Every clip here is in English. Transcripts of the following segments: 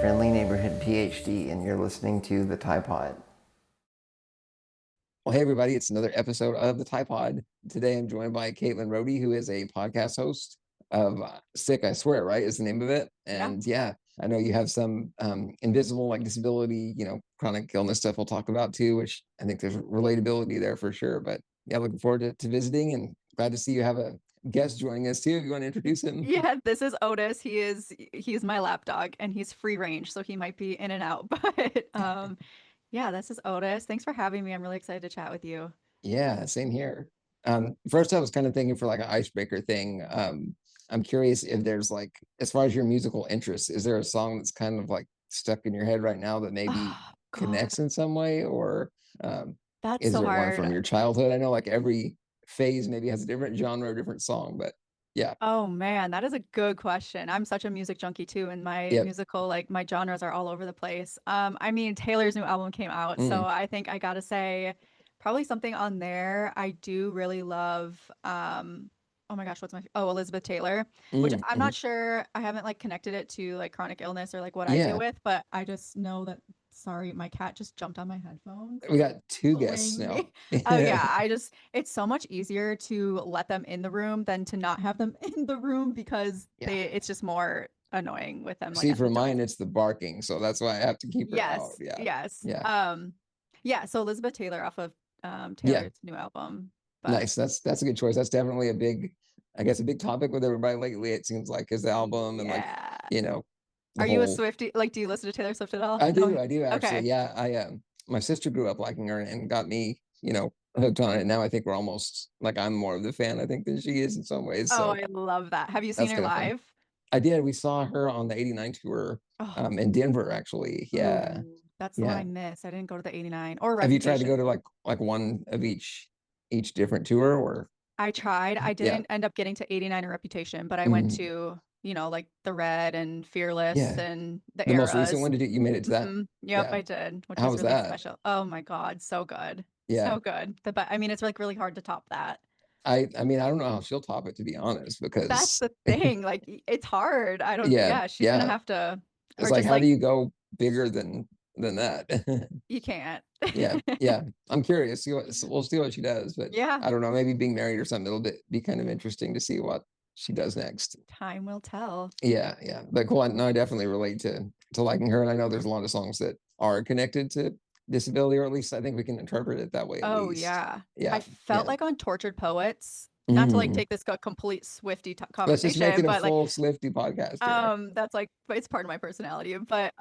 friendly neighborhood PhD, and you're listening to the Tye Pod. Well, hey everybody, it's another episode of the Tye Pod. Today I'm joined by Kaitlyn Rohde, who is a podcast host of Sick, I Swear, right? Is the name of it. Yeah. And yeah, I know you have some invisible like disability, chronic illness stuff we'll talk about too, which I think there's relatability there for sure. But yeah, looking forward to visiting and glad to see you have a guest joining us too. If you want to introduce him. Yeah, this is Otis. He's my lap dog and he's free range, so he might be in and out. But yeah, this is Otis. Thanks for having me. I'm really excited to chat with you. Yeah, same here. First I was kind of thinking for like an icebreaker thing. I'm curious if there's like, as far as your musical interests, is there a song that's kind of like stuck in your head right now that maybe Oh, God, connects in some way, or that's is so there one hard. from your childhood? I know like every phase maybe has a different genre or different song, but yeah. Oh man, that is a good question. I'm such a music junkie too, and my Yep. musical, like my genres are all over the place. I mean, Taylor's new album came out, so Mm, I think I gotta say probably something on there. I do really love oh my gosh, Elizabeth Taylor, which I'm not mhm. sure, I haven't like connected it to like chronic illness or like what I deal Yeah, with, but I just know that sorry, my cat just jumped on my headphones, we got two guests annoying now. me. Oh yeah, it's so much easier to let them in the room than to not have them in the room because Yeah. it's just more annoying with them like See, as an for adult. mine, it's the barking, so that's why I have to keep her out. Yes, Yeah. yes. Yeah. Yeah, so Elizabeth Taylor off of Yeah. Taylor's new album. But Nice. That's a good choice. That's definitely a big, I guess, a big topic with everybody lately. It seems like is the album and like, yeah. you know, the Are you a whole. Swiftie? Like, do you listen to Taylor Swift at all? I do actually. Okay. Yeah, I my sister grew up liking her and got me, hooked on it. Now I think we're almost like I'm more of the fan I think than she is in some ways. Oh, So I love that. Have you seen that's her kind of fun. live? I did. We saw her on the '89 tour, Oh, in Denver actually. Yeah, ooh, that's the one I yeah. missed. I didn't go to the 89 or Have you tried to Reputation. go to like one of each different tour or I tried. I yeah. didn't end up getting to 89 or Reputation, but I went Mhm. to, like the Red and Fearless Yeah. and the The most recent Eras. one, you made it to that? Yep, Yeah. I did, which How was was really that? special. Oh my God, so good. Yeah. So good. But I mean, it's like really hard to top that. I mean, I don't know how she'll top it to be honest, That's because the thing. Like it's hard. I don't, yeah, yeah, she's gonna yeah. have to, It's or like just how do like you go bigger than that? you can't. Yeah, yeah. I'm curious. We'll see what she does, but Yeah, I don't know, maybe being married or something, be kind of interesting to see what she does next. time will tell. Yeah, yeah. But cool. No, I definitely relate to liking her. And I know there's a lot of songs that are connected to disability, or at least I think we can interpret it that way at Oh least. yeah. I Yeah, felt yeah. like on Tortured Poets, not to like Mm. take this complete Swifty Let's just make conversation, it a but like full Swifty podcast here. that's like but it's part of my personality. But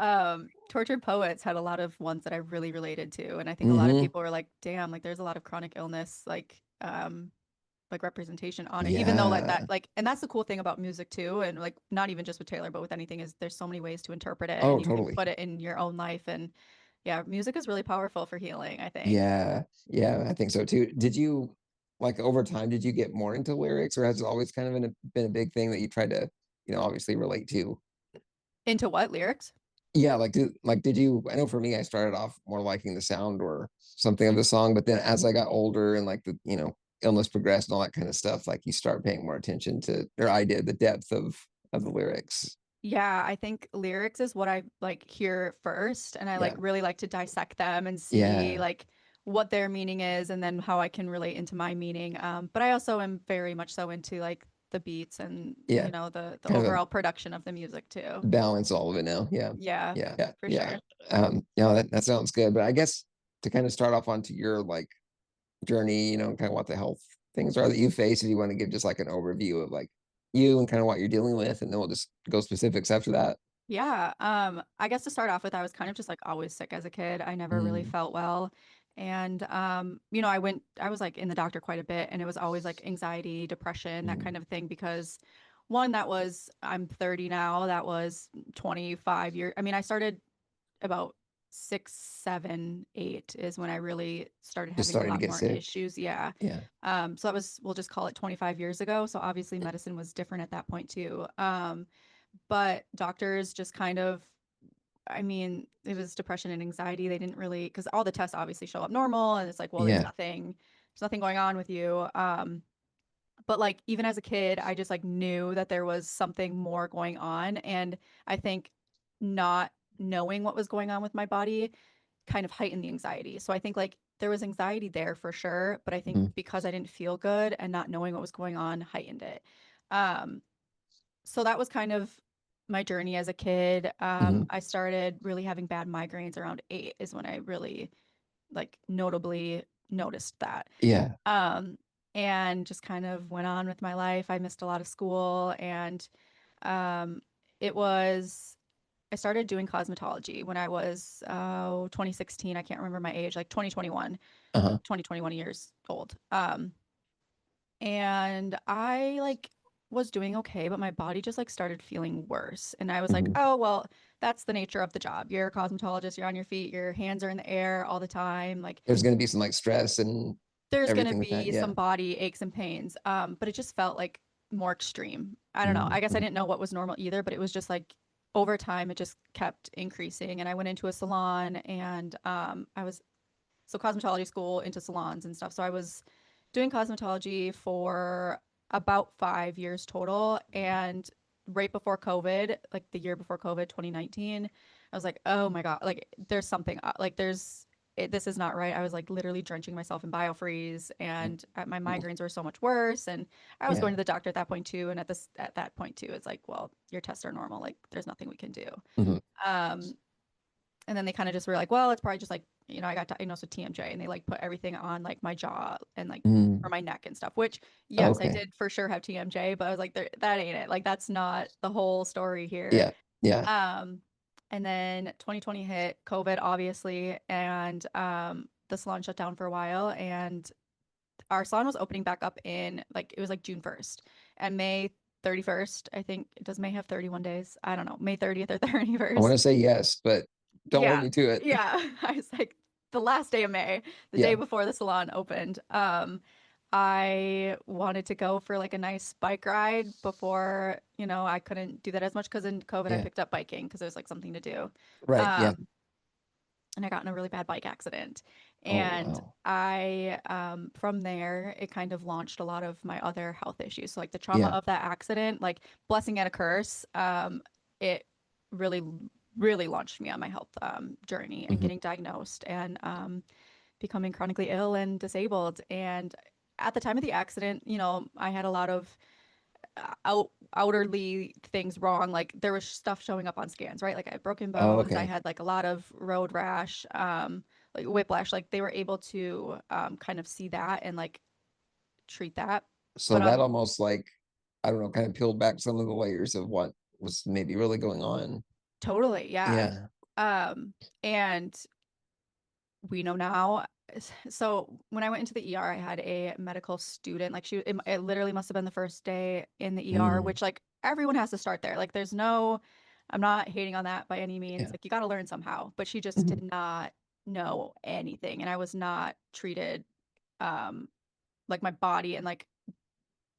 Tortured Poets had a lot of ones that I really related to. And I think a lot of Hmm. people were like, damn, like there's a lot of chronic illness like representation on it. Even though like that Yeah. like and that's the cool thing about music too. And like not even just with Taylor, but with anything is there's so many ways to interpret it and Oh, you can totally. put it in your own life. And yeah, music is really powerful for healing, I think. Yeah. Yeah, I think so too. Did you like over time, did you get more into lyrics, or has it always kind of been a big thing that you tried to, obviously relate to? Into what lyrics? Yeah, did you, I know for me, I started off more liking the sound or something of the song, but then as I got older and like the, illness progressed and all that kind of stuff, like you start paying more attention to, or I did, the depth of the lyrics. Yeah, I think lyrics is what I like hear first, and I like Yeah. really like to dissect them and see Yeah. like what their meaning is and then how I can relate into my meaning. But I also am very much so into like the beats and Yeah. the Kind of a overall production of the music too. balance all of it now. Yeah. Yeah, Yeah. Yeah. for Yeah. sure. That sounds good. But I guess to kind of start off onto your like journey, kind of what the health things are that you face, if you want to give just like an overview of like you and kind of what you're dealing with, and then we'll just go specifics after that. Yeah, I guess to start off with, I was kind of just like always sick as a kid. I never really Mm, felt well. And I was like in the doctor quite a bit and it was always like anxiety, depression, that kind mm. of thing because one that was I'm 30 now, that was 25 years. I mean, I started about 6, 7, 8 is when I really started Just having a starting to lot get more sick. issues. Yeah. Yeah. So that was we'll just call it 25 years ago. So obviously medicine was different at that point too. But doctors just kind of, I mean, it was depression and anxiety. They didn't really, because all the tests obviously show up normal, and it's like, well, Yeah. there's nothing going on with you. But like even as a kid, I just like knew that there was something more going on, and I think not knowing what was going on with my body kind of heightened the anxiety. So I think like there was anxiety there for sure, but I think Mhm. because I didn't feel good and not knowing what was going on heightened it. Um, so that was kind of my journey as a kid. Mhm. I started really having bad migraines around 8 is when I really like notably noticed that. Yeah. Um, and just kind of went on with my life. I missed a lot of school and um, it was I started doing cosmetology when I was 2016. I can't remember my age, like 2021, Uh-huh. 2021 years old. And I like was doing okay, but my body just like started feeling worse. And I was like, Mhm. oh, well, that's the nature of the job. You're a cosmetologist, you're on your feet, your hands are in the air all the time. Like There's going to be some like stress and there's going to everything with that. be Yeah. some body aches and pains. But it just felt like more extreme. I don't know. I guess I Mhm. didn't know what was normal either, but it was just like over time it just kept increasing. And I went into a salon and I was so cosmetology school into salons and stuff. So I was doing cosmetology for about 5 years total. And right before COVID, like the year before COVID, 2019, I was like, oh my God, like there's something, like this is not right. I was like literally drenching myself in biofreeze and my migraines were so much worse. And I was going Yeah. to the doctor at that point too. And at that point too, it's like, well, your tests are normal. Like there's nothing we can do. Mhm. Um, and then they kind of just were like, well, it's probably just like, I got diagnosed with TMJ and they like put everything on like my jaw and like for Mm. my neck and stuff, which yes, I Okay. did for sure have TMJ, but I was like, that ain't it. Like that's not the whole story here. Yeah. Yeah. Um, and then 2020 hit, COVID obviously, and the salon shut down for a while and our salon was opening back up in like it was like June 1st and May 31st. I think does May have 31 days? I don't know, May 30th or I want 31st. to say yes, but don't hold Yeah. me to it. Yeah. I was like the last day of May, the day Yeah. before the salon opened. I wanted to go for like a nice bike ride before, I couldn't do that as much because in COVID I Yeah. picked up biking because it was like something to do. Right. Yeah. Um, and I got in a really bad bike accident. Oh, And wow. from there, it kind of launched a lot of my other health issues. So like the trauma Yeah. of that accident, like blessing and a curse, it really, really launched me on my health journey and Mhm. getting diagnosed and becoming chronically ill and disabled. And at the time of the accident, I had a lot of outerly things wrong. Like there was stuff showing up on scans, right? Like I had broken Oh, bones, I okay. had like a lot of road rash, like whiplash. Like they were able to kind of see that and like treat that. So But that almost like, I don't know, kind of peeled back some of the layers of what was maybe really going on. totally, yeah. Yeah. And we know now. So when I went into the ER, I had a medical student. Like it literally must have been the first day in the ER, Mm. which like everyone has to start there. Like there's no, I'm not hating on that by any means. Yeah. Like you got to learn somehow. But she just Mhm. did not know anything, and I was not treated um like my body and like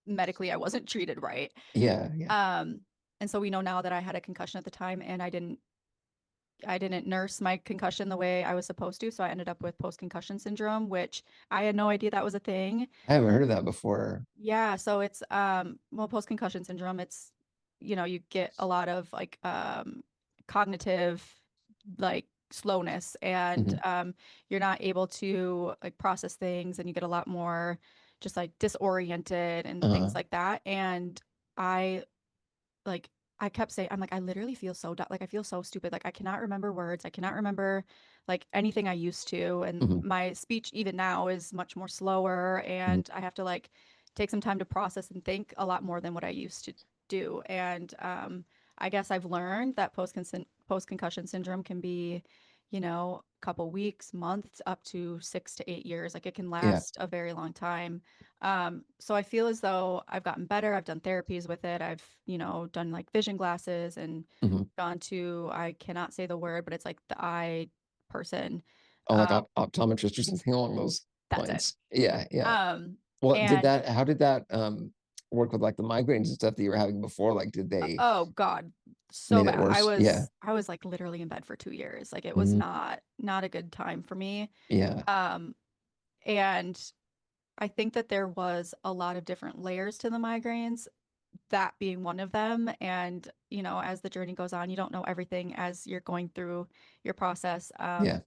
medically I wasn't treated right. Yeah. Yeah. Um, and so we know now that I had a concussion at the time, and I didn't nurse my concussion the way I was supposed to, so I ended up with post-concussion syndrome, which I had no idea that was a thing. I haven't heard of that before. Yeah, so it's well, post-concussion syndrome, it's you get a lot of like cognitive like slowness and Mhm. you're not able to like process things and you get a lot more just like disoriented and things Uh-huh. like that. And I like I kept saying, I'm like, I literally feel so like I feel so stupid. Like I cannot remember words. I cannot remember like anything I used to. And Mhm. my speech even now is much more slower Mhm. and I have to like take some time to process and think a lot more than what I used to do. And I guess I've learned that post concussion syndrome can be, a couple weeks, months, up to 6 to 8 years. Like it can Yeah. last a very long time. So I feel as though I've gotten better. I've done therapies with it. I've, done like vision glasses and Mhm. gone to, I cannot say the word, but it's like the eye person. Oh, like Um, optometrist or something along those that's it. lines. Yeah. Yeah. Um, Well, and how did that work with like the migraines and stuff that you were having before? Like, did they oh God, so made it bad. I worse? Yeah. was, I was like literally in bed for 2 years. Like it was Mhm. not a good time for me. Yeah. Um, and I think that there was a lot of different layers to the migraines. that being one of them. And, as the journey goes on, you don't know everything as you're going through your process. Yeah.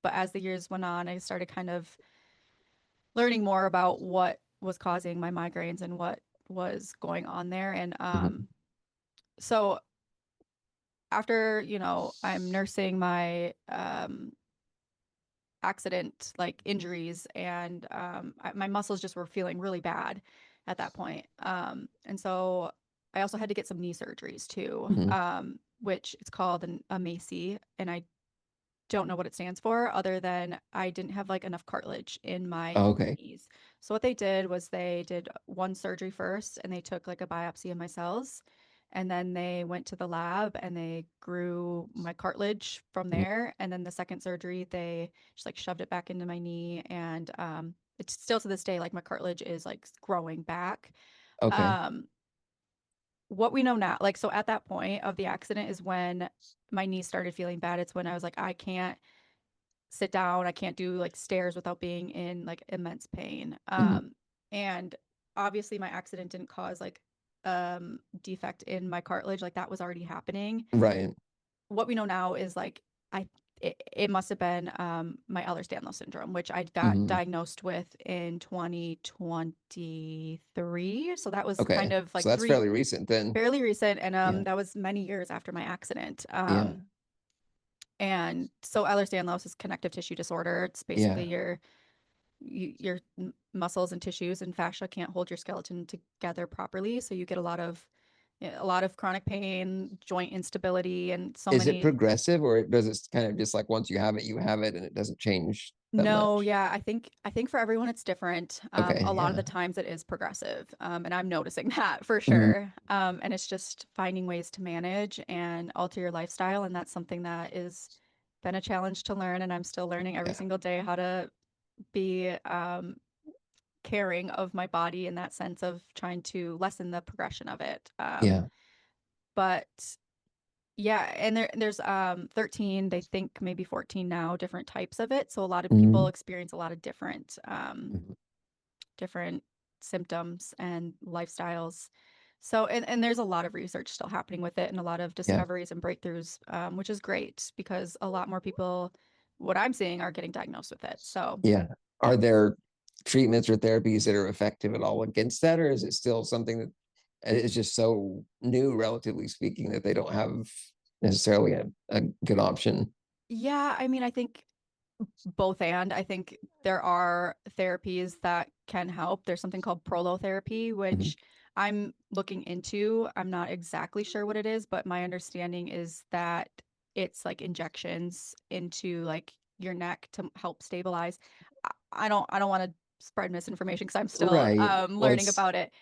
But as the years went on, I started kind of learning more about what was causing my migraines and what was going on there. And so after, I'm nursing my accident like injuries, and my muscles just were feeling really bad at that point. And so I also had to get some knee surgeries too, Mhm. which it's called a MACI, and I don't know what it stands for other than I didn't have like enough cartilage in my Oh, okay. knees. So what they did was they did one surgery first, and they took like a biopsy of my cells, and then they went to the lab and they grew my cartilage from Mhm. there. And then the second surgery, they just like shoved it back into my knee, and it's still to this day like my cartilage is like growing back. Okay. Um, what we know now, like, so at that point of the accident is when my knee started feeling bad. It's when I was like, I can't sit down, I can't do like stairs without being in like immense pain. Mhm. And obviously my accident didn't cause like defect in my cartilage, like that was already happening. Right. What we know now is like it must have been my Ehlers-Danlos syndrome, which I got Mhm. diagnosed with in 2023. So that was kind Okay. of So like that's three fairly recent then. fairly recent, and Yeah. that was many years after my accident. Yeah. And so Ehlers-Danlos is connective tissue disorder. It's basically Yeah. your muscles and tissues and fascia can't hold your skeleton together properly, so you get a lot of chronic pain, joint instability, and so Is it many. progressive or does it kind of just like once you have it and it doesn't change that No, much? yeah, I think for everyone it's different. Okay. A lot of Yeah. the times it is progressive, and I'm noticing that for Mhm. sure. And it's just finding ways to manage and alter your lifestyle, and that's something that is been a challenge to learn, and I'm still learning every Yeah. single day how to be caring of my body in that sense of trying to lessen the progression of it. Yeah. But yeah, and there's 13, they think maybe 14 now, different types of it. So a lot of people Mhm. experience a lot of Mhm. different symptoms and lifestyles. So and there's a lot of research still happening with it, and a lot of Yeah. discoveries and breakthroughs, which is great because a lot more people, what I'm seeing, are getting diagnosed with it. So Yeah. yeah. Are there treatments or therapies that are effective at all against that, or is it still something that is just so new, relatively speaking, that they don't have necessarily a good option? Yeah, I mean, I think both, and I think there are therapies that can help. There's something called prolotherapy, Mhm. which I'm looking into. I'm not exactly sure what it is, but my understanding is that it's like injections into like your neck to help stabilize. I don't want to spread misinformation because I'm still Right. Well, learning it's about it,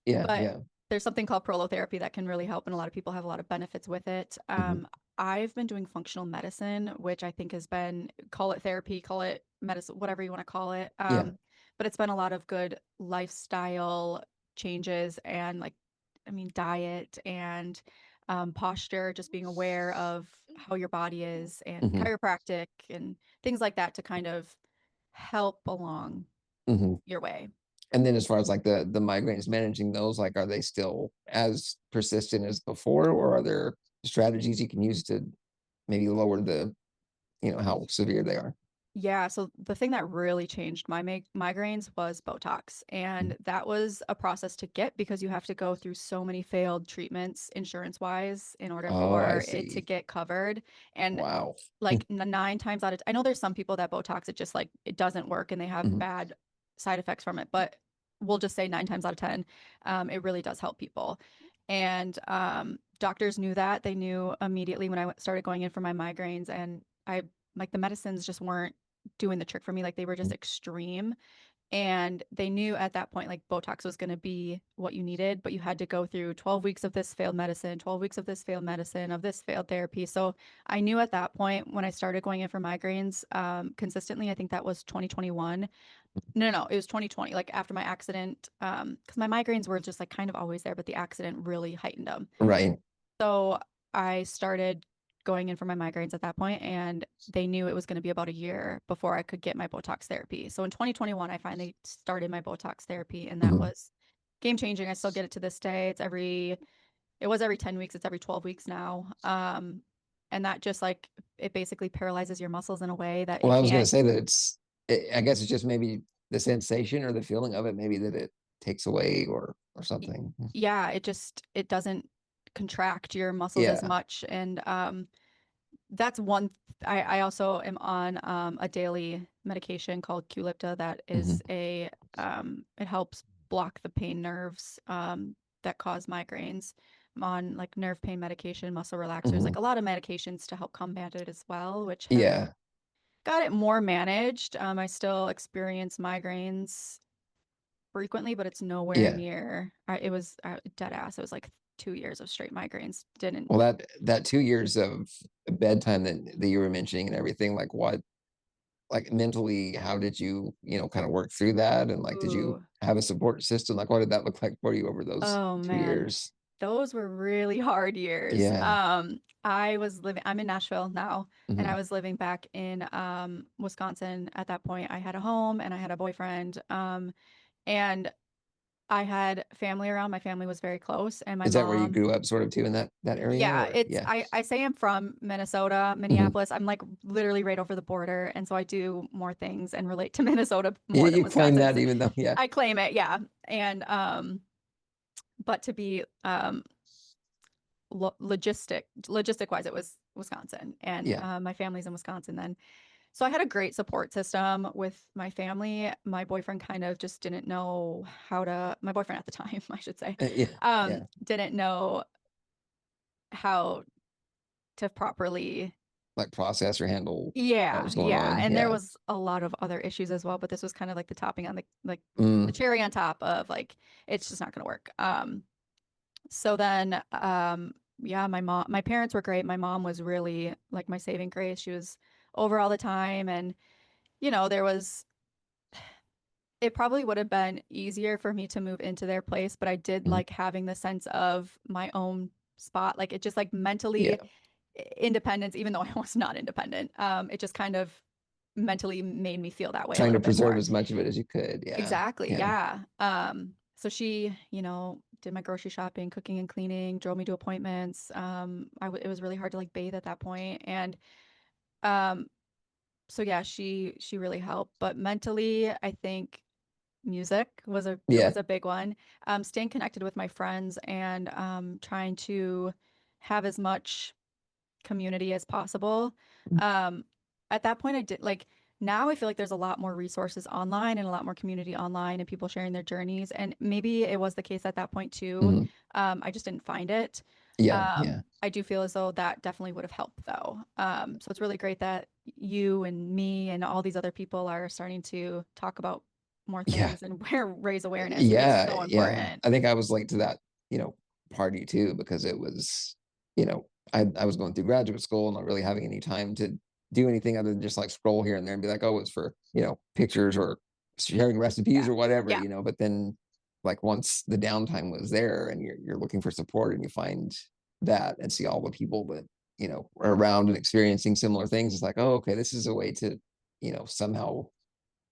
yeah, but yeah. there's something called prolotherapy that can really help, and a lot of people have a lot of benefits with it. Mhm. I've been doing functional medicine, which I think has been, call it therapy, call it medicine, whatever you want to call it. Yeah. But it's been a lot of good lifestyle changes and like, I mean, diet and posture, just being aware of how your body is, and Mhm. chiropractic and things like that to kind of help along Mhm. your way. And then as far as like the migraines, managing those, like, are they still as persistent as before, or are there strategies you can use to maybe lower how severe they are? Yeah, so the thing that really changed my migraines was Botox. Mhm. And that was a process to get because you have to go through so many failed treatments insurance wise in order Oh, I for it to see. get covered. And Wow. like nine times out of, I know there's some people that Botox, it just like, it doesn't work and they have Mhm. bad side effects from it. But we'll just say 9 times out of 10, it really does help people. And doctors knew that. They knew immediately when I started going in for my migraines, and I like the medicines just weren't doing the trick for me. Like they were just extreme. And they knew at that point, like Botox was going to be what you needed, but you had to go through 12 weeks of this failed medicine, 12 weeks of this failed medicine, of this failed therapy. So I knew at that point when I started going in for migraines consistently, I think that was 2021. No, it was 2020, like after my accident, because my migraines were just like kind of always there, but the accident really heightened them. Right. So I started going in for my migraines at that point, and they knew it was going to be about a year before I could get my Botox therapy. So in 2021, I finally started my Botox therapy, and that Mhm. was game changing. I still get it to this day. It was every 10 weeks. It's every 12 weeks now. And that just like, it basically paralyzes your muscles in a way that Well, it I was going to can't. say that I guess it's just maybe the sensation or the feeling of it, maybe that it takes away or something. Yeah, it doesn't contract your muscles as Yeah. much. And that's one. I also am on a daily medication called Qulipta that is it helps block the pain nerves that cause migraines. I'm on like nerve pain medication, muscle relaxers, Hmm. like a lot of medications to help combat it as well, which have Yeah. got it more managed. I still experience migraines frequently, but it's nowhere Yeah. near. It was dead ass. It was like 2 years of straight migraines. Didn't. Well, that 2 years of bedtime that you were mentioning and everything, like what, like mentally, how did you, kind of work through that? And like, did you Ooh. have a support system? Like, what did that look like for you over those Oh two man, years? those were really hard years. Yeah. I'm in Nashville now, and I Hmm. was living back in Wisconsin at that point. I had a home and I had a boyfriend. And I had family around. My family was very close, and my Is that where you mom. grew up sort of too in that area Yeah, or it's yeah? I say I'm from Minnesota, Hmm. Minneapolis. I'm like literally right over the border, and so I do more things and relate to Minnesota You, more than you claim Wisconsin. that even though, yeah. I claim it, yeah. And but to be logistic wise, it was Wisconsin, and Yeah. my family's in Wisconsin then. So I had a great support system with my family. My boyfriend kind of just didn't know how to, my boyfriend at the time, I should say, Yeah. Yeah. didn't know how to properly. Like process or handle what Yeah, was going yeah. on. And there Yeah. was a lot of other issues as well, but this was kind of like the topping on the Mm, cherry on top of like it's just not gonna work. So then yeah, my parents were great. My mom was really like my saving grace. She was over all the time, and there was it probably would have been easier for me to move into their place, but I did mm, like having the sense of my own spot. Like it just like mentally yeah. independence, even though I was not independent. It just kind of mentally made me feel that way a Trying to little bit preserve more. as much of it as you could. Yeah. Exactly. Yeah. Yeah. So she, did my grocery shopping, cooking and cleaning, drove me to appointments. It was really hard to like bathe at that point. And, um, so yeah, she really helped, but mentally, I think music was Yeah. a big one. Staying connected with my friends and trying to have as much community as possible. Mm, Um, at that point, I did like now I feel like there's a lot more resources online and a lot more community online and people sharing their journeys. And maybe it was the case at that point too. mhm. I just didn't find it. Yeah. Yeah. I do feel as though that definitely would have helped though. So it's really great that you and me and all these other people are starting to talk about more Yeah. things and raise awareness because it's Yeah. so Yeah. important. I think I was late to that, party too, because it was, I was going through graduate school and not really having any time to do anything other than just like scroll here and there and be like, oh, it's for, pictures or sharing recipes Yeah. or whatever, Yeah. but then like once the downtime was there and you're looking for support and you find that and see all the people that, are around and experiencing similar things, it's like, oh, okay, this is a way to, somehow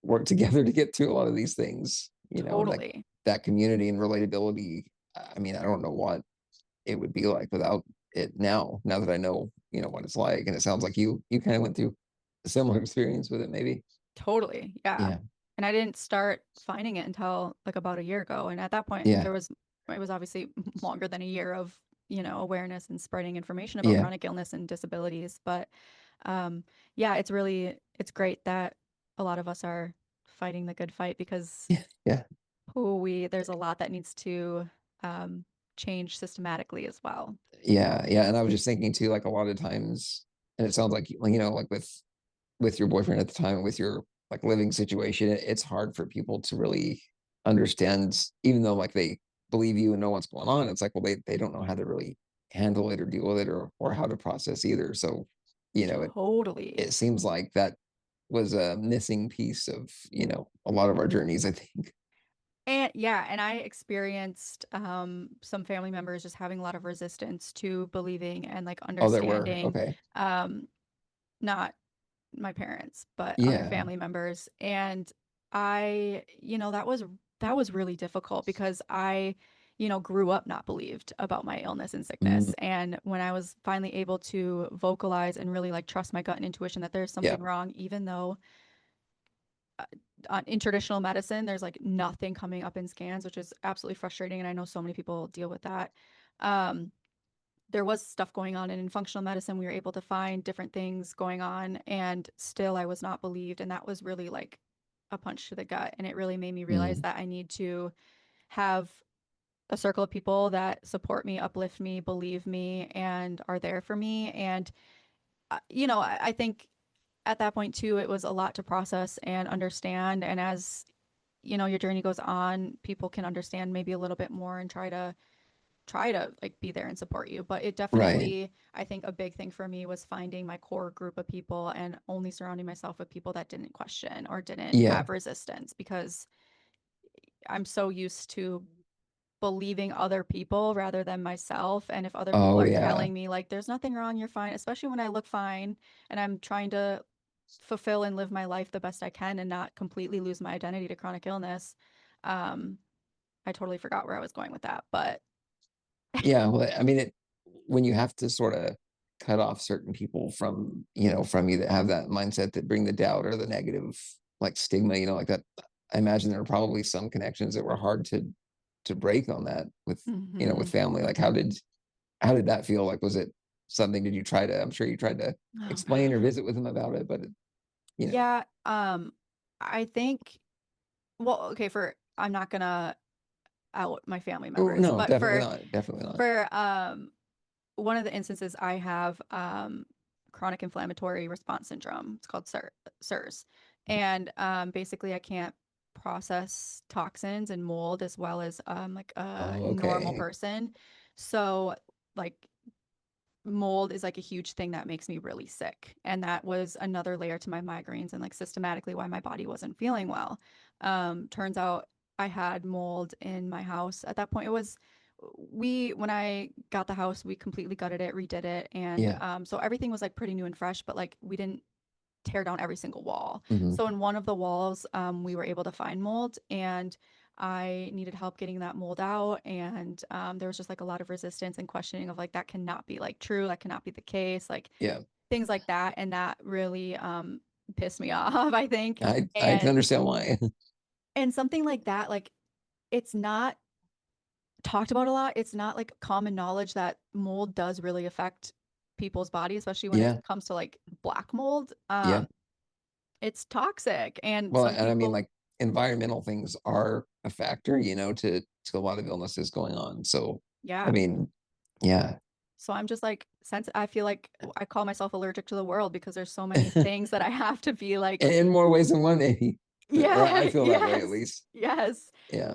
work together to get through a lot of these things, and like Totally. that community and relatability. I mean, I don't know what it would be like without it now that I know, what it's like. And it sounds like you kind of went through a similar experience with it, maybe. Totally. Yeah. Yeah. And I didn't start finding it until like about a year ago. And at that point, Yeah. it was obviously longer than a year of, awareness and spreading information about Yeah. chronic illness and disabilities. But um, yeah, it's great that a lot of us are fighting the good fight because Yeah. Yeah. there's a lot that needs to um, change systematically as well. Yeah. Yeah. And I was just thinking too, like a lot of times, and it sounds like, like with your boyfriend at the time, with your like living situation, it's hard for people to really understand, even though like they believe you and know what's going on. It's like, well, they don't know how to really handle it or deal with it or how to process either. So, Totally. it seems like that was a missing piece of, a lot of our journeys, I think. And yeah, and I experienced some family members just having a lot of resistance to believing and like Oh, there were. understanding, Okay. um, not my parents, but other Yeah. family members. And that was that was really difficult because I, grew up not believed about my illness and Mm, sickness. And when I was finally able to vocalize and really like trust my gut and intuition that there's yeah. something wrong, even though in traditional medicine, there's like nothing coming up in scans, which is absolutely frustrating. And I know so many people deal with that. Um, there was stuff going on, and in functional medicine we were able to find different things going on, and still I was not believed, and that was really like a punch to the gut, and it really made me realize Mm, that I need to have a circle of people that support me, uplift me, believe me, and are there for me. And I think at that point too, it was a lot to process and understand, and as your journey goes on, people can understand maybe a little bit more and try to like be there and support you. But it right. definitely, I think a big thing for me was finding my core group of people and only surrounding myself with people that didn't question or didn't Yeah. have resistance, because I'm so used to believing other people rather than myself. And if other people Oh are yeah. telling me like there's nothing wrong, you're fine, especially when I look fine and I'm trying to fulfill and live my life the best I can and not completely lose my identity to chronic illness. Um, I totally forgot where I was going with that, but Yeah. Well, I mean, when you have to sort of cut off certain people from, from you that have that mindset that bring the doubt or the negative like stigma, like that, I imagine there are probably some connections that were hard to break on that with, with mhm. family. Like how did that feel? Like, was it something, did you try to, I'm sure you tried to Oh explain or God. visit with them about it, but you know, Yeah, I think, well, okay, I'm not gonna out my family oh members, no, but definitely for not. Definitely not. for one of the instances I have chronic inflammatory response syndrome. It's called SIRS. And basically I can't process toxins and mold as well as like a Oh, normal okay. person. So like mold is like a huge thing that makes me really sick. And that was another layer to my migraines and like systematically why my body wasn't feeling well. Turns out I had mold in my house. At that point, when I got the house, we completely gutted it, redid it. And Yeah. so everything was like pretty new and fresh, but like we didn't tear down every single wall. Hmm. So in one of the walls, we were able to find mold, and I needed help getting that mold out. And there was just like a lot of resistance and questioning of like, that cannot be like true. That cannot be the case. Like Yeah. things like that. And that really pissed me off, I think. I can And understand why. something like that, like it's not talked about a lot. It's not like common knowledge that mold does really affect people's body, especially when it Yeah. comes to like black mold. Yeah. It's toxic, and Well, some and I mean, people, like environmental things are a factor, to a lot of illnesses going on. So, I yeah. mean, yeah. So I'm just like, since I feel like I call myself allergic to the world because there's so many things that I have to be like, In more ways than one, maybe. Or yeah, I feel that way at yes, least. yes. Yeah.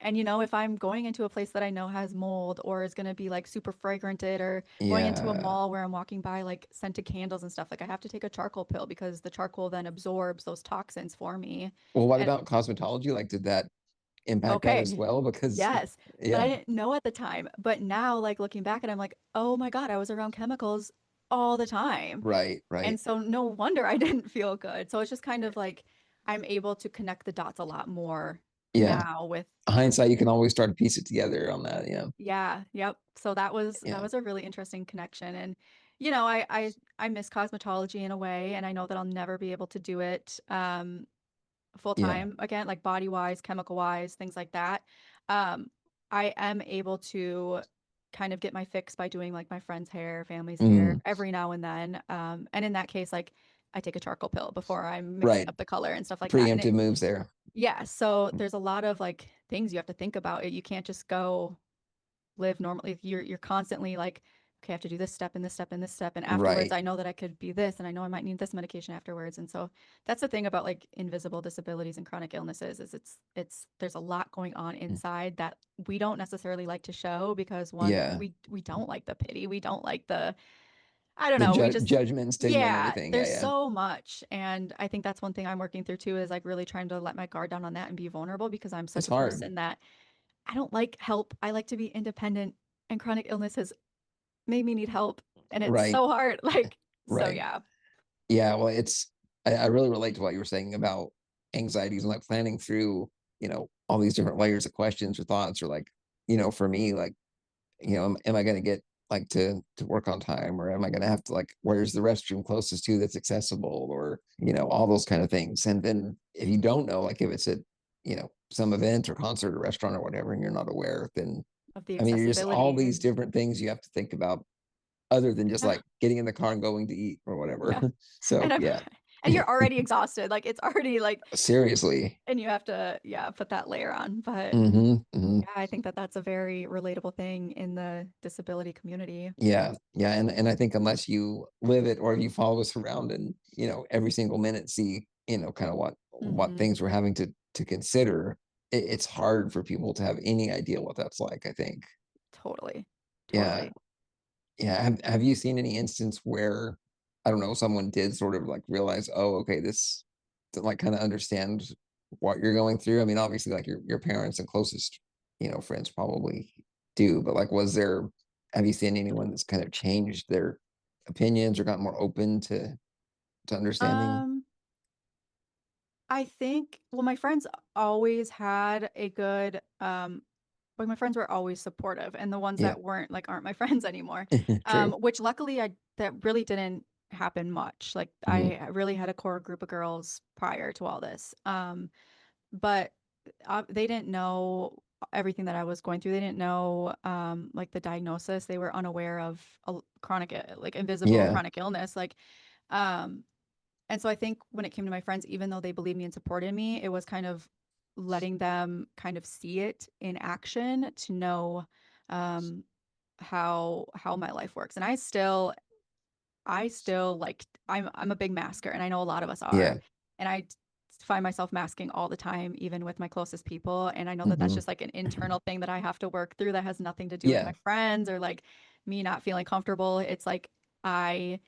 And if I'm going into a place that I know has mold or is going to be like super fragranted, or going into a Yeah. mall where I'm walking by like scented candles and stuff, like I have to take a charcoal pill because the charcoal then absorbs those toxins for me. Well, what And about cosmetology? Like, did that impact that okay, as well? Because, yes, but I yeah. didn't know at the time. But now, like looking back and I'm like, oh my God, I was around chemicals all the time. Right. And Right. so no wonder I didn't feel good. So it's just kind of like I'm able to connect the dots a lot more Yeah. now with, Hindsight, you can always start to piece it together on that. Yeah. yeah, yep. So that Yeah. was a really interesting connection. And I miss cosmetology in a way, and I know that I'll never be able to do it full Yeah. time again, like body wise, chemical wise, things like that. Um, I am able to kind of get my fix by doing like my friend's hair, family's hair Mm, every now and then. And in that case, like I take a charcoal pill before I'm mixing right. up the color and stuff like that. And Preemptive moves there. yeah, so there's a lot of like things you have to think about. You can't just go live normally. You're constantly like, okay, I have to do this step and this step and this step. And afterwards, Right. I know that I could be this, and I know I might need this medication afterwards. And so that's the thing about like invisible disabilities and chronic illnesses is it's there's a lot going on Mm, inside that we don't necessarily like to show, because one, yeah. we don't like the pity. We don't like the, I don't The know, we just, judgment and stigma and yeah, everything. Yeah. there's Yeah. so much. And I think that's one thing I'm working through too, is like really trying to let my guard down on that and be vulnerable, because I'm It's such a hard. person that I don't like help. I like to be independent, and chronic illness has made me need help, and it's Right. so hard. Like, so Right. yeah. Yeah. Well, I really relate to what you were saying about anxieties and like planning through, you know, all these different layers of questions or thoughts, or like, you know, for me, like, you know, am I going to get like to work on time, or am I going to have to like, where's the restroom closest to that's accessible, or, you know, all those kind of things. And then if you don't know, like if it's at, you know, some event or concert or restaurant or whatever, and you're not aware, then Of the I mean, you're just all accessibility. these different things you have to think about other than just Yeah. like getting in the car and going to eat or whatever. Yeah. So And yeah, and you're already exhausted. Like it's already like, seriously. and you have to, yeah, put that layer on. But Hmm. yeah, I think that that's a very relatable thing in the disability community. Yeah, yeah, and I think unless you live it, or if you follow us around and, you know, every single minute see, you know, kind of what Mhm. things we're having to consider, it's hard for people to have any idea what that's like, I think. Totally. Yeah, Totally. yeah. Have you seen any instance where, I don't know, someone did sort of like realize, oh, okay, this, to like kind of understand what you're going through? I mean, obviously, like your parents and closest, you know, friends probably do, but like, have you seen anyone that's kind of changed their opinions or gotten more open to understanding? Um, I think, well, my friends always had a good, like my friends were always supportive, and the ones Yeah, that weren't, like, aren't my friends anymore. true. Which luckily that really didn't happen much. Like Hmm. I really had a core group of girls prior to all this. But they didn't know everything that I was going through. They didn't know like the diagnosis. They were unaware of a chronic, like invisible Yeah, chronic illness. Like, um, and so I think when it came to my friends, even though they believed me and supported me, it was kind of letting them kind of see it in action to know um, how my life works. And I still like I'm a big masker, and I know a lot of us are. yeah. And find myself masking all the time, even with my closest people. And I know that that's Hmm. just like an internal thing that I have to work through that has nothing to do with Yeah, my friends or like me not feeling comfortable. It's like I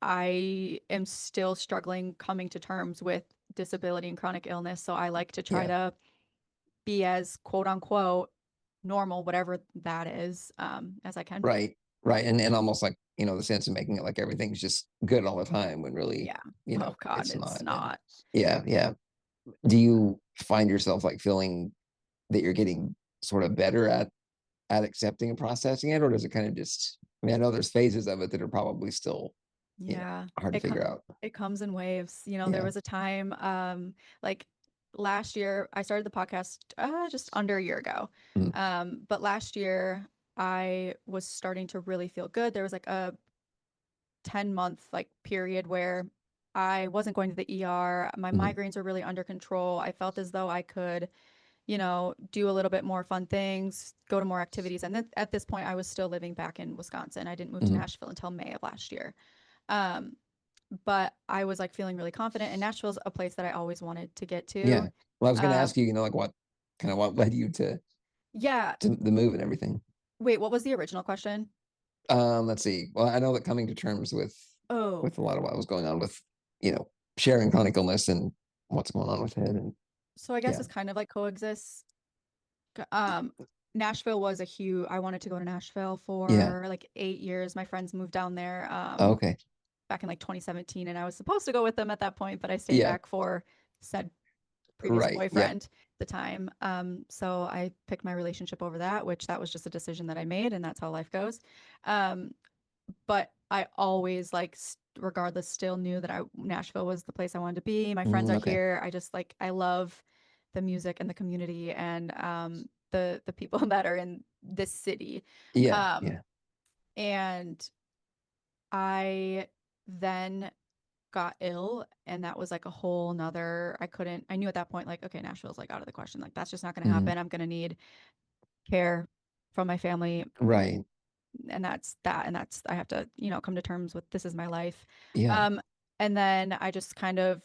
I am still struggling coming to terms with disability and chronic illness. So I like to try yeah. to be as quote unquote normal, whatever that is, as I can. Right, right, and almost like, you know, the sense of making it like everything's just good all the time when really, Yeah. you Oh know, God, it's it's not. And not. yeah, yeah. Do you find yourself like feeling that you're getting sort of better at accepting and processing it, or does it kind of just? I mean, I know there's phases of it that are probably still, you know, Yeah. hard to It co- figure out. it comes in waves. There Yeah. was a time like last year I started the podcast just under a year ago. Mm, But last year I was starting to really feel good. There was like a 10-month like period where I wasn't going to the ER. My mhm. migraines were really under control. I felt as though I could, do a little bit more fun things, go to more activities. And then at this point, I was still living back in Wisconsin. I didn't move to Mhm. Nashville until May of last year. Um, but I was like feeling really confident, and Nashville's a place that I always wanted to get Yeah. to. Well, I was going to Um, ask you, you know, like what kind of what led you yeah. to the move and everything. Wait, what was the original question? Let's see. Well, I know that coming to terms Oh, with a lot of what was going on with, you know, sharing chronic illness and what's going on with it, and so I guess yeah. it's kind of like coexists. Um, Nashville was a huge, I wanted to go to Nashville Yeah. for like 8 years. My friends moved down there Oh, okay. back in like 2017, and I was supposed to go with them at that point, but I stayed Yeah. back for said previous Right. Yeah. boyfriend at the time. So I picked my relationship over that, which that was just a decision that I made, and that's how life goes. Um, but I always like regardless still knew that Nashville was the place I wanted to be. My friends are Okay. here. I just like I love the music and the community and the people that are in this city. Yeah. Um, Yeah. and I then got ill, and that was like a whole nother I knew at that point like okay, Nashville's like out of the question. Like that's just not going to Mhm. happen. I'm going to need care from my family, Right. and that's that, and that's I have to come to terms with this is my life. Yeah. um and then I just kind of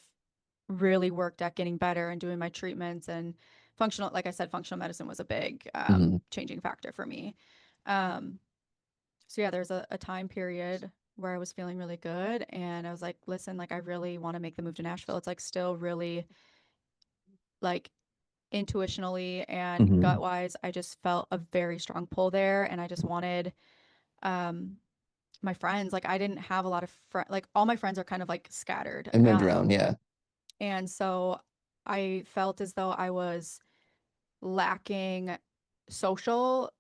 really worked at getting better and doing my treatments, and functional, like I said, functional medicine was a big Mhm. changing factor for me. um so yeah, there's a time period where I was feeling really good, and I was like, listen, like I really want to make the move to Nashville. It's like still really like intuitionally and Mhm. gut wise, I just felt a very strong pull there, and I just wanted um my friends. Like I didn't have a lot of friends. Like all my friends are kind of like scattered. And moved around. Yeah. And so I felt as though I was lacking social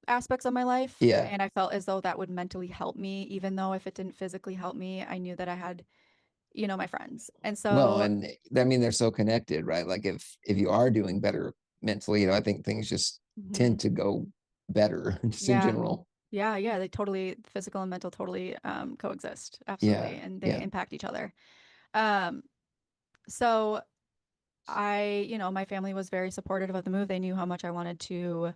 aspects of my life. Yeah. And I felt as though that would mentally help me, even though if it didn't physically help me, I knew that I had, my friends. And Well, so, and I mean, they're so connected, right? Like if you are doing better mentally, I think things just mhm, tend to go better just in yeah, general. yeah, they totally, physical and mental totally coexist. Yeah. Absolutely. And they Yeah. impact each other. Um, so my family was very supportive of the move. They knew how much I wanted to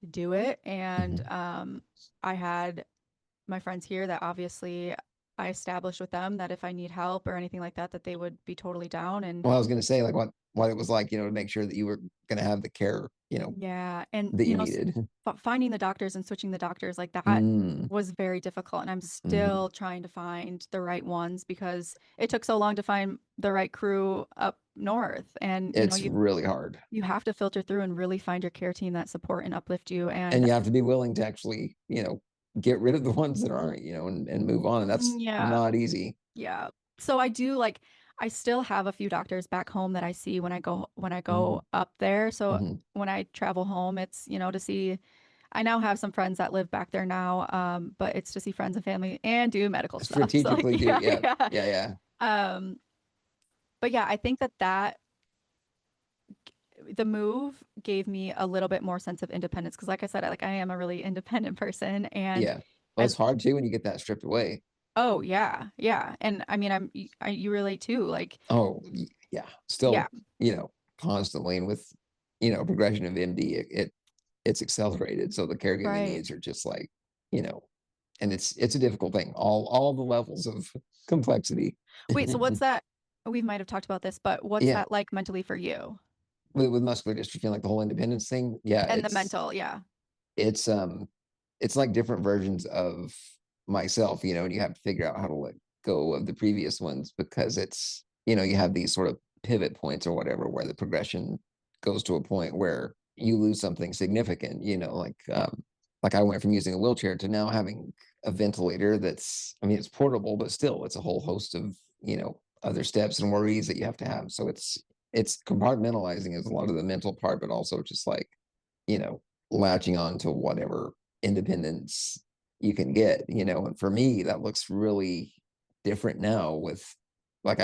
do it. And Mhm. I had my friends here that obviously I established with them that if I need help or anything like that, that they would be totally down. And Well, I was going to say like what it was like, to make sure that you were going to have the care, yeah, and that you needed. finding the doctors and switching the doctors like that Mm, was very difficult. And I'm mhm. still trying to find the right ones because it took so long to find the right crew up north. And It's really hard. you have to filter through and really find your care team that support and uplift you. And And you have to be willing to actually, get rid of the ones that aren't, and move on. And that's yeah, not easy. yeah. So I do like I still have a few doctors back home that I see when I Hmm. go up there. So Hmm. when I travel home, it's, to see I now have some friends that live back there now. But it's to see friends and family and do medical stuff. So like Strategically do. yeah, Yeah. yeah. Yeah. Yeah. Um, but yeah, I think that the move gave me a little bit more sense of independence because like I said, I am a really independent person and Yeah. Well, it's as hard too when you get that stripped away. oh yeah, yeah. And I mean you relate too, like Oh, yeah. yeah, Still, constantly, and with, progression of MD, it's accelerated. So the caregiving right. needs are just like, you know, and it's a difficult thing. All the levels of complexity. Wait, so what's that? We might have talked about this, but what's Yeah. that like mentally for you? With muscular dystrophy and like the whole independence thing. Yeah, And the mental, yeah. it's it's like different versions of myself, and you have to figure out how to let go of the previous ones because it's, you have these sort of pivot points or whatever where the progression goes to a point where you lose something significant, like I went from using a wheelchair to now having a ventilator that's, I mean, it's portable, but still it's a whole host of, other steps and worries that you have to have. So it's compartmentalizing is a lot of the mental part, but also just like, you know, latching on to whatever independence you can get, and for me, that looks really different now with like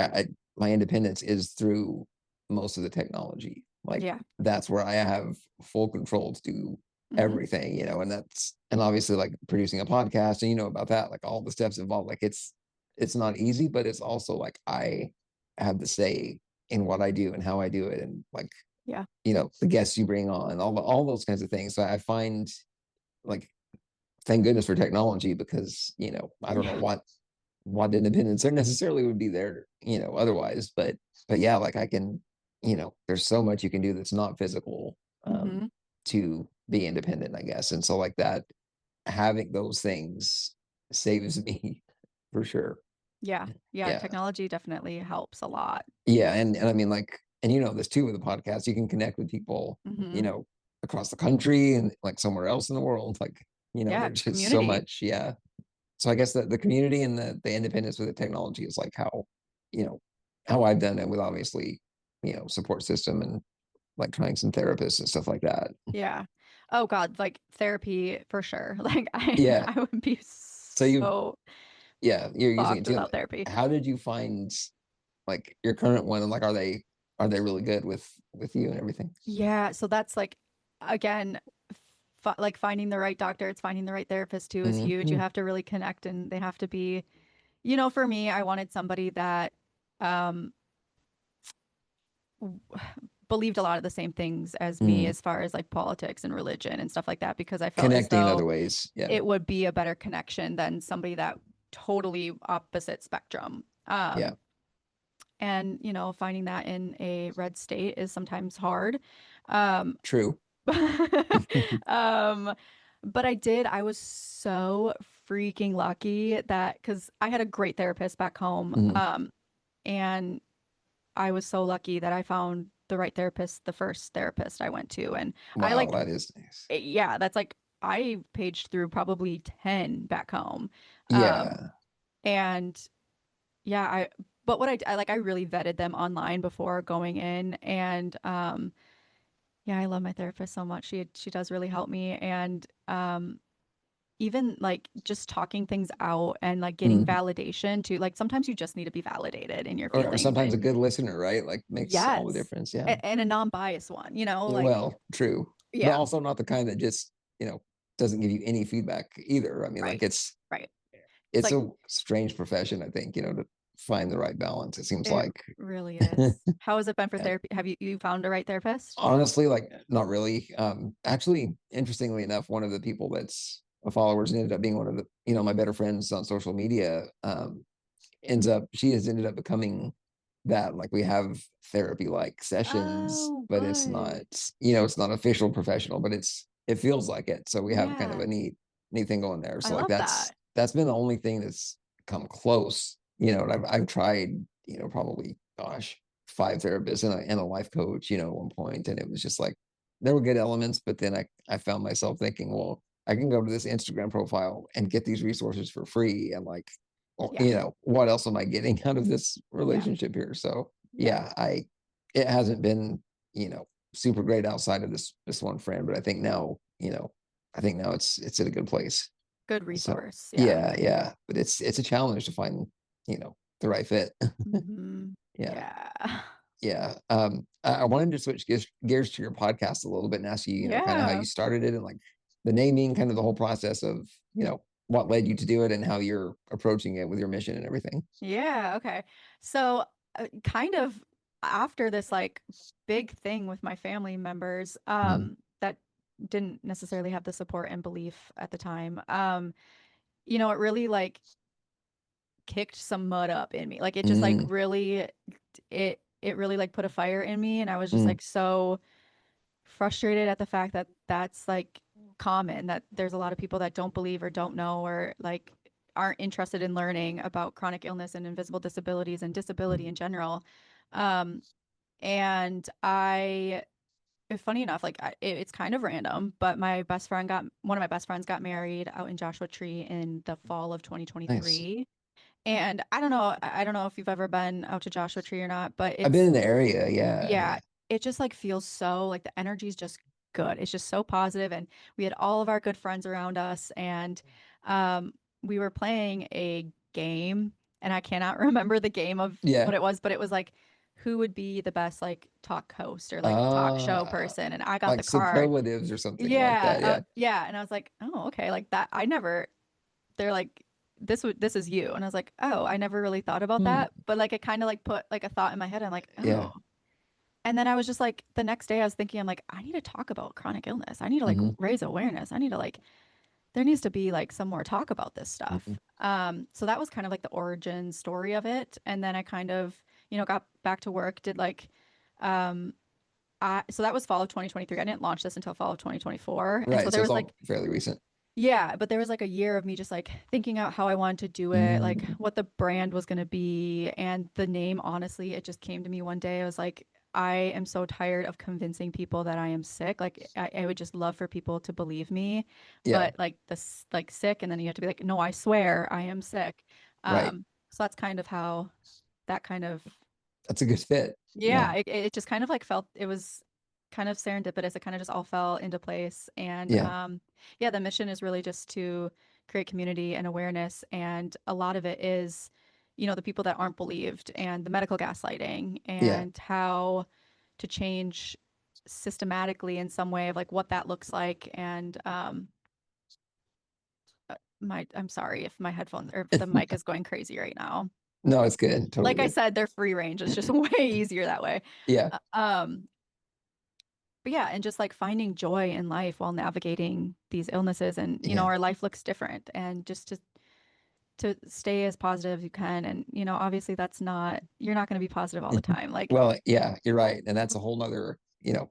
my independence is through most of the technology. Like Yeah. that's where I have full control to do Hmm. everything, and obviously like producing a podcast and about that, like all the steps involved, like it's not easy, but it's also like I have the say in what I do and how I do it and like Yeah. the guests you bring on, all those kinds of things. So I find like thank goodness for technology because I don't know Yeah. what independence there necessarily would be there otherwise, but yeah, like I can there's so much you can do that's not physical Hmm. to be independent, I guess. And so like that, having those things saves me for sure. Yeah. Yeah. Yeah. Technology definitely helps a lot. Yeah, and I mean like, and this too with the podcast, you can connect with people, Hmm. across the country and like somewhere else in the world. Like, Yeah. there's just so Community. much. Yeah. So I guess that the community and the independence with the technology is like you know, how I've done it with obviously, support system and like trying some therapists and stuff like that. Yeah. Oh God, like therapy for sure. Like Yeah. I would be So so you're using it fucked too. without therapy. How did you find like your current one and like are they really good with you and everything? Yeah. So that's like, again, like finding the right doctor, it's finding the right therapist too is huge. You Mhm. have to really connect and they have to be, for me, I wanted somebody that um w- believed a lot of the same things as me Mm. as far as like politics and religion and stuff like that because I felt as Connecting in though other ways. Yeah. it would be a better connection than somebody that totally opposite spectrum. Yeah. And finding that in a red state is sometimes hard. Um, True. um, but I was so freaking lucky that because I had a great therapist back home. Mhm. And I was so lucky that I found the right therapist, the first therapist I went to. And I Wow, like, that is nice. yeah, that's like, I paged through probably 10 back home. Um, Yeah. and yeah, but what I really vetted them online before going in, and yeah, I love my therapist so much. She does really help me, and even like just talking things out and like getting Mhm. validation to like sometimes you just need to be validated in your Or feelings. sometimes a good listener, right? Like makes all the Yes. difference. Yeah. And a non-biased one, Yeah, like well, true, but yeah, also not the kind that just, doesn't give you any feedback either. I mean, like right. Right. It's it's like a strange profession, I think, to find the right balance, it seems it like. really is. How has it been for Yeah. therapy? Have you found a right therapist? Honestly, like not really. Actually, interestingly enough, one of the people that's a followers ended up being one of the, my better friends on social media. She has ended up becoming that. Like we have therapy like sessions, Oh, but it's not, good. it's not official professional, but it feels like it. So we have kind of Yeah. a neat thing going there. I So like love that. that's been the only thing that's come close, and I've tried, probably, gosh, 5 therapists and a life coach, at one point, and it was just like there were good elements, but then I found myself thinking, well, I can go to this Instagram profile and get these resources for free, and like, well, Yeah. what else am I getting out of this Yeah. relationship here? So Yeah. yeah, it hasn't been, super great outside of this one friend, but I think now it's at a good place. Good So resource. Yeah. yeah, but it's a challenge to find, the right fit. Hmm. Yeah. Yeah. Yeah. I wanted to switch gears to your podcast a little bit and ask you, kind of how Yeah. you started it and like the naming, kind of the whole process of, what led you to do it and how you're approaching it with your mission and everything. Yeah. Okay. So, kind of after this like big thing with my family members, Mhm. that didn't necessarily have the support and belief at the time. It really like kicked some mud up in me. Like it just like Mm, really it really like put a fire in me, and I was just mm, like so frustrated at the fact that that's like common, that there's a lot of people that don't believe or don't know or like aren't interested in learning about chronic illness and invisible disabilities and disability in general. Um, and funny enough, like it's kind of random, but one of my best friends got married out in Joshua Tree in the fall of nice. 2023. And I don't know if you've ever been out to Joshua Tree or not, but I've been it's in the area. Yeah. yeah, Yeah. it just like feels so like the energy is just good. It's just so positive, and we had all of our good friends around us, and um, we were playing a game, and I cannot remember the game of Yeah. what it was, but it was like who would be the best like talk host or like talk show Uh, person, and I got like the card. superlatives or something like Yeah, that. Yeah. yeah, and I was like, oh, okay, like that. I never. They're like, this is you, and I was like, oh, I never really thought about Hmm. that, but like it kind of like put like a thought in my head. I'm like, Yeah. oh. And then I was just like, the next day I was thinking, I'm like, I need to talk about chronic illness. I need to like Hmm. raise awareness. I need to like, there needs to be like some more talk about this Hmm. stuff. So that was kind of like the origin story of it. And then I kind of, got back to work, did like, um, so that was fall of 2023. I didn't launch this until fall of 2024. And so Right. So there it's was like, all fairly recent. yeah, but there was like a year of me just like thinking out how I wanted to do it, like Mm, what the brand was going to be. And the name, honestly, it just came to me one day. I was like, I am so tired of convincing people that I am sick. Like, I would just love for people to believe me, yeah. but like this, like sick. And then you have to be like, no, I swear I am sick. Right. So that's kind of how that kind of That's a good fit. Yeah. yeah, it just kind of like felt it was kind of serendipitous. It kind of just all fell into place. And Yeah. yeah, the mission is really just to create community and awareness. And a lot of it is, the people that aren't believed and the medical gaslighting Yeah. and how to change systematically in some way of like what that looks like. And I'm sorry if my headphones or if the mic is going crazy right now. No, it's good. Totally Like I good. said, they're free range. It's just way easier that way. Yeah. Uh, Um, but yeah, and just like finding joy in life while navigating these illnesses, and Yeah. our life looks different, and just to stay as positive as you can. And obviously you're not going to be positive all the time. Like Well, yeah, you're right. And that's a whole nother,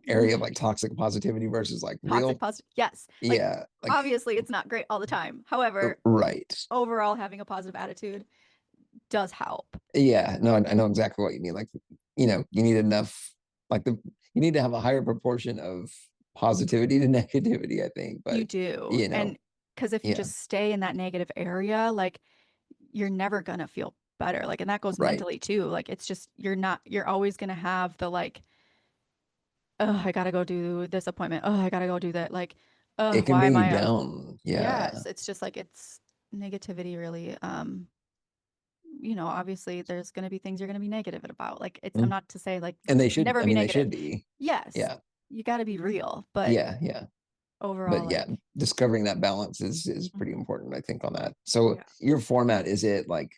area of like toxic positivity versus like toxic real. positive, yes, like Yeah. Like, obviously it's not great all the time. However, right. overall having a positive attitude does help. Yeah. No, I know exactly what you mean. Like, you need enough, like you need to have a higher proportion of positivity to negativity, I think. You But, do. you know, And because if you yeah. just stay in that negative area, like you're never gonna feel better. Like, and that goes Right. mentally too. Like, it's just, you're always going to have the like, oh, I gotta go do this appointment. Oh, I gotta go do that. Like, oh, It can why bring am you I? down. Yeah. Yes, it's just like it's negativity really. Obviously there's gonna be things you're gonna be negative about. Like I'm Mm. not to say like And they should, never I be mean, they negative. should be. Yes, Yeah. you gotta be real, but Yeah. Yeah. overall, But yeah, like, discovering that balance is pretty mhm, important, I think, on that. So yeah. your format, is it like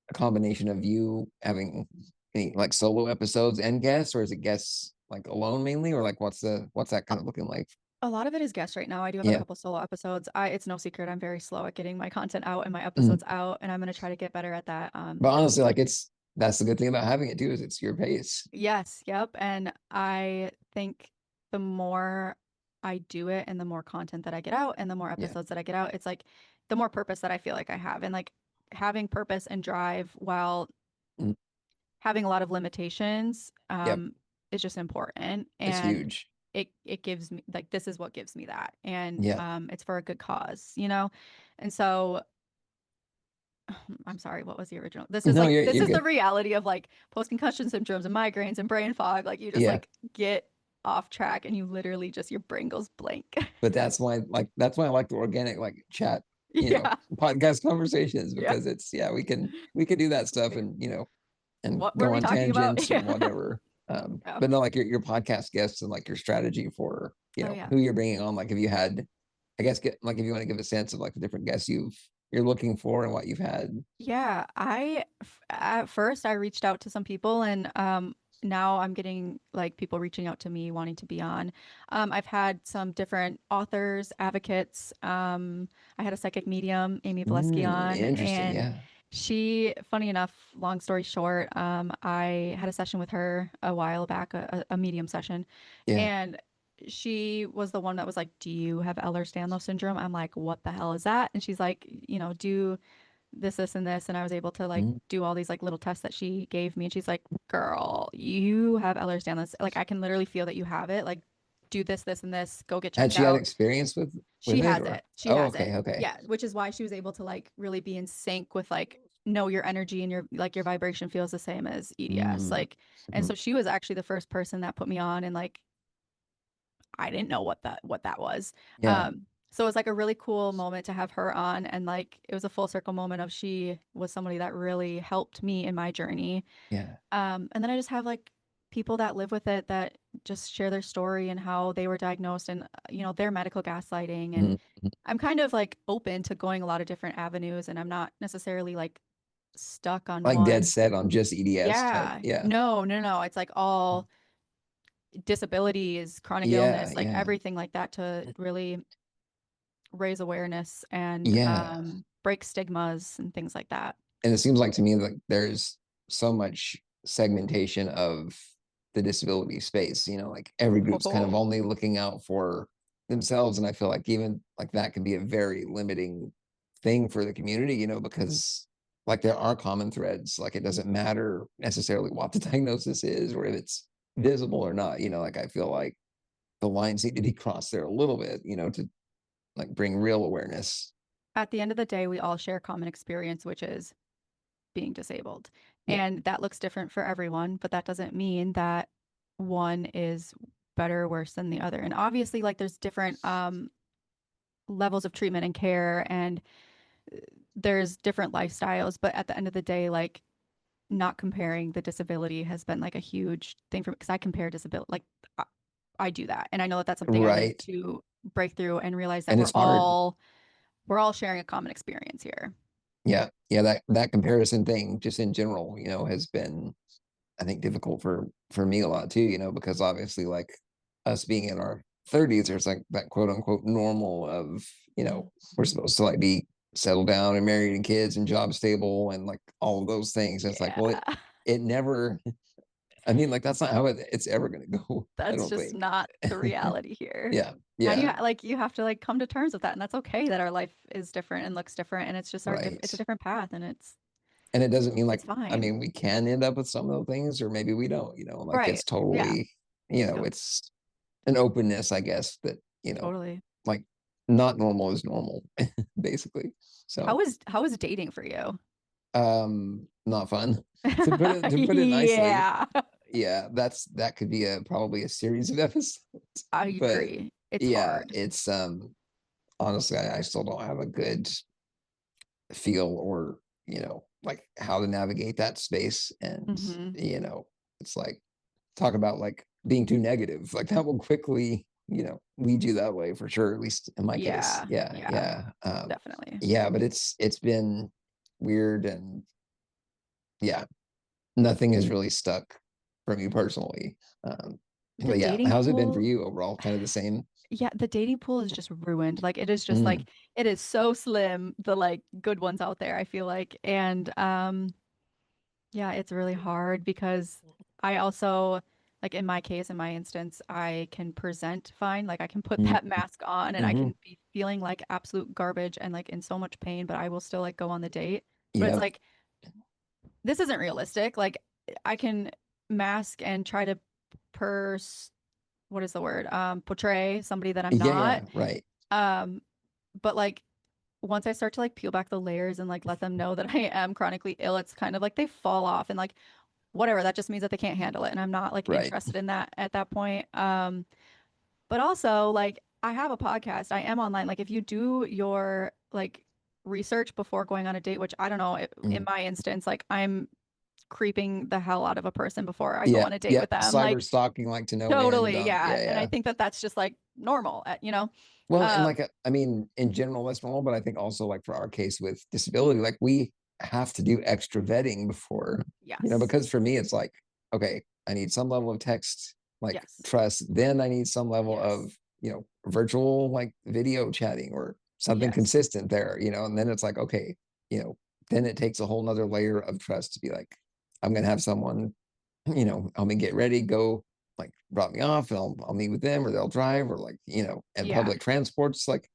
a combination of you having any like solo episodes and guests, or is it guests like alone mainly, or like what's that A kind of looking like? a lot of it is guests right now. I do have a Yeah. couple solo episodes. It's no secret I'm very slow at getting my content out and my Mhm. episodes out, and I'm gonna try to get better at that. But honestly, like that's the good thing about having it too, is it's your pace. Yes, yep. And I think the more I do it and the more content that I get out and the more Yeah. episodes that I get out, it's like the more purpose that I feel like I have. And like having purpose and drive while Mm. having a lot of limitations Yep. is just important. It's And huge. it gives me like this is what gives me that. And Yeah. it's for a good cause, you know? And so I'm sorry, what was the original? This is No, like this you're is the good. reality of like post-concussion syndromes and migraines and brain fog. Like you just Yeah. like get off track and you literally just your brain goes blank. But that's why I like the organic like chat, Yeah. podcast conversations, Yeah. because it's we can do that stuff, Like, and what were go we on talking about? tangents or Yeah. whatever. Yeah. But no, like your podcast guests and like your strategy for Oh yeah. who you're bringing on. Like, if you had, I guess, get like if you want to give a sense of like the different guests you're looking for and what you've had. Yeah, at first I reached out to some people and now I'm getting like people reaching out to me wanting to be on. I've had some different authors, advocates. I had a psychic medium, Amy Valesky on, Interesting. and Yeah. funny enough, long story short, I had a session with her a while back, a medium session, Yeah. and she was the one that was like, "Do you have Ehlers-Danlos syndrome?" I'm like, "What the hell is that?" And she's like, do this, and this. And I was able to like Mm. do all these like little tests that she gave me. And she's like, girl, you have Ehlers-Danlos. Like I can literally feel that you have it. Like do this, and this, go get Had checked she had out. experience with She it, has or? it. She Oh, has okay. it. Okay. Yeah. Which is why she was able to like really be in sync with like, know your energy and your vibration feels the same as EDS. Mm. Like, and Mhm. so she was actually the first person that put me on and like I didn't know what that was. Yeah. So it was like a really cool moment to have her on, and like it was a full circle moment of she was somebody that really helped me in my journey. Yeah. And then I just have like people that live with it that just share their story and how they were diagnosed and their medical gaslighting. And Mhm. Mhm. I'm kind of like open to going a lot of different avenues, and I'm not necessarily like stuck on Like dead one. set on just EDS type. Yeah. Yeah. No, no, no. It's like all disabilities, chronic Yeah. illness, like Yeah. everything like that to really raise awareness and Yeah. break stigmas and things like that. And it seems like to me like there's so much segmentation of the disability space, like every group's kind of Oh, only looking out for themselves. And I feel like even like that can be a very limiting thing for the community, because like there are common threads. Like it doesn't matter necessarily what the diagnosis is or if it's visible or not, like I feel like the lines need to be crossed there a little bit, to like bring real awareness. at the end of the day, we all share a common experience, which is being disabled. Yeah. And that looks different for everyone, but that doesn't mean that one is better or worse than the other. And obviously, like there's different levels of treatment and care, and there's different lifestyles, but at the end of the day, like not comparing the disability has been like a huge thing for me because I compare disability like I, I do that, and I know that that's something I need Right. to break through and realize that And it's hard. we're all sharing a common experience here. Yeah, yeah, that comparison thing just in general, has been, I think, difficult for me a lot too, because obviously like us being in our 30s, there's like that quote unquote normal of, we're supposed to like be settled down and married and kids and job stable and like all of those things. And it's like, well, Yeah, it never, I mean, like that's not how it's ever gonna go, I that's don't just think. not the reality here. Yeah, And yeah, you have to like come to terms with that, and that's okay that our life is different and looks different, and it's just it's a right. different path, and And it doesn't mean like, it's I fine. mean, we can end up with some of those things, or maybe we don't, like it's Right. Yeah. totally, Yep. it's an openness, I guess, that, Totally. like not normal is normal, basically. So How is dating for you? Not fun. To put it nicely. Yeah, Yeah, that could be probably a series of episodes. I But agree. It's yeah, hard. it's honestly, I still don't have a good feel or, like how to navigate that space. And, Hmm. it's like talk about like being too negative, like that will quickly, lead you that way for sure, at least in my case. Yeah, Yeah, yeah, yeah. definitely. Yeah, but it's been weird. And yeah, nothing has really stuck for me personally. The But yeah, dating how's it been for pool, you overall? Kind of the same. yeah, the dating pool is just ruined. Like it is just Mm, like it is so slim, the like good ones out there, I feel like. And yeah, it's really hard because I also like in my case, in my instance, I can present fine. Like I can put mm, that mask on and I hmm. can be feeling like absolute garbage and like in so much pain, but I will still like go on the date. But it's Yep. like this isn't realistic. Like I can mask and try to pers what is the word? Portray somebody that I'm Yeah, not. yeah, right. Um, but like once I start to like peel back the layers and like let them know that I am chronically ill, it's kind of like they fall off and like whatever, that just means that they can't handle it. And I'm not like Right. interested in that at that point. But also like I have a podcast. I am online. Like if you do your like research before going on a date, which I don't know, in Mm. my instance, like I'm creeping the hell out of a person before I go Yeah, on a date yeah. with them. Cyber Like stalking like to no end. totally, yeah. Yeah, And I yeah. think that that's just like normal, Well, and Um, like I mean, in general, that's normal, but I think also like for our case with disability, like we have to do extra vetting before, yes, because for me, it's like, okay, I need some level of text, like yes, trust, then I need some level yes, of, virtual like video chatting or something yes, consistent there, and then it's like, okay, you know, then it takes a whole nother layer of trust to be like, I'm gonna have someone, help me get ready, go like drop me off and I'll meet with them or they'll drive or like, and yeah. public transports. Like,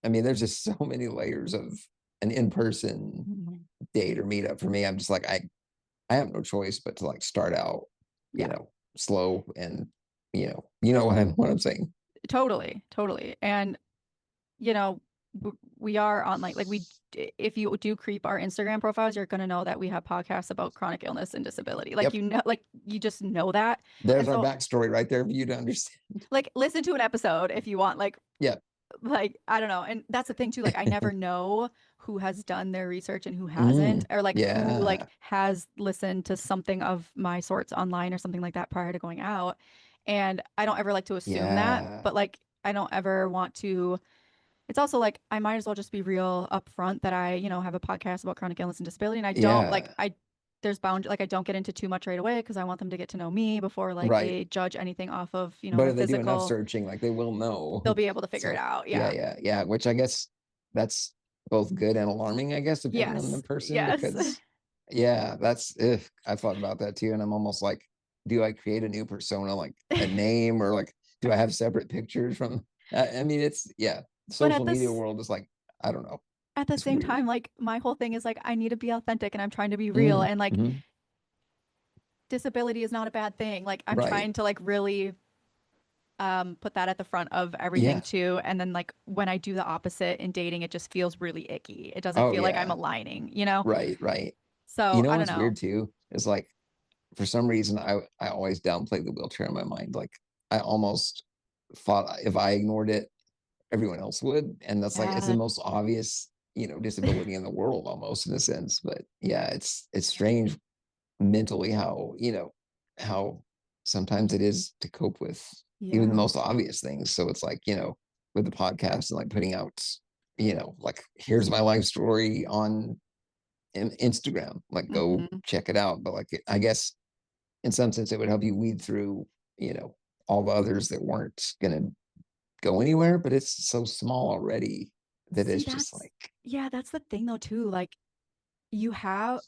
I mean, there's just so many layers of an in-person Mhm. date or meetup for me. I'm just like, I have no choice but to like start out, Yeah, slow and, what I'm saying. totally, totally. And you know, we are on like if you do creep our Instagram profiles, you're gonna know that we have podcasts about chronic illness and disability. Like Yep. like you just know that. There's And our so backstory right there for you to understand. like listen to an episode if you want Yeah. like I don't know. And that's the thing too, like I never know who has done their research and who hasn't, Mm, or like who like yeah. has listened to something of my sorts online or something like that prior to going out. And I don't ever like to assume that, Yeah. but like I don't ever want to it's also like I might as well just be real upfront that I, have a podcast about chronic illness and disability. And I don't like Yeah. there's bound like I don't get into too much right away because I want them to get to know me before like Right. they judge anything off of, But my if they do enough physical. searching, like they will They'll know. be able to figure it So out. yeah, Yeah. yeah, yeah. Which I guess that's both good and alarming, I guess, depending on the Yes. person, Yes. because yeah, that's if I thought about that too. And I'm almost like, do I create a new persona, like a name, or like do I have separate pictures from I mean, it's yeah, But social media world is like, I don't know. at the It's same weird. time, like my whole thing is like I need to be authentic and I'm trying to be real Mm, and like mhm. disability is not a bad thing. Like I'm Right. trying to like really put that at the front of everything Yeah. too. And then like when I do the opposite in dating, it just feels really icky. It doesn't Oh feel like I'm yeah. aligning. Right, right. You So know I don't what's know. weird too? Is like for some reason I always downplay the wheelchair in my mind. Like I almost thought if I ignored it, everyone else would. And that's like it's the Yeah. most obvious, disability in the world almost in a sense. But yeah, it's strange mentally how, how sometimes it is to cope with even the Yeah. most obvious things. So it's like, with the podcast and like putting out, like here's my life story on Instagram, like go Hmm. check it out. But like I guess in some sense it would help you weed through, all the others that weren't gonna go anywhere, but it's so small already that See, it's just that's, like, yeah, that's the thing though, too. Like, you have,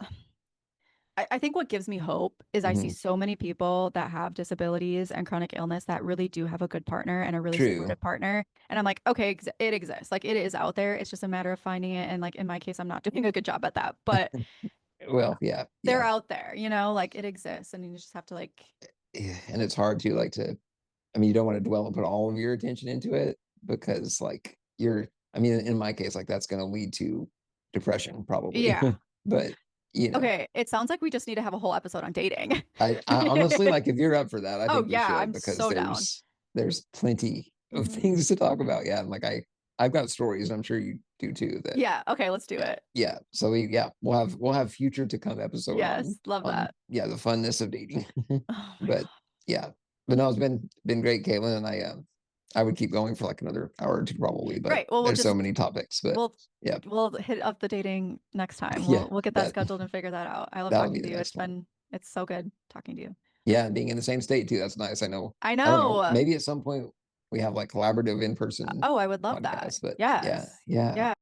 I think what gives me hope is I see mhm, so many people that have disabilities and chronic illness that really do have a good partner and a really true. supportive partner. And I'm like, okay, it exists. Like, it is out there. It's just a matter of finding it. And like, in my case, I'm not doing a good job at that, but Well, yeah, they're yeah. out there, like it exists. And you just have to like, And it's hard to like to, I mean, you don't want to dwell and put all of your attention into it because like I mean, in my case, like that's going to lead to depression probably. yeah. But you know, Okay, it sounds like we just need to have a whole episode on dating. I honestly, like, if you're up for that, I Oh think we yeah, should, I'm because so down. there's plenty of Mhm. things to talk about. Yeah, and like I've got stories, and I'm sure you do too. That Yeah, okay, let's do it. yeah. So we'll have future to come episode Yes, love on that. the funness of dating. Oh my But God. yeah, but no, it's been great, Caitlin, and I would keep going for like another hour or two probably, but Right. Well, there's so many topics. But we'll yeah, we'll hit up the dating next time. yeah, We'll get that that scheduled and figure that out. I love that would be talking to the you. next one. It's so good talking to you. Yeah, and being in the same state too. That's nice. I know. I I don't know. know. Maybe at some point we have like collaborative in person Oh, I would love that. podcasts, but yeah, Yes. yeah. Yeah.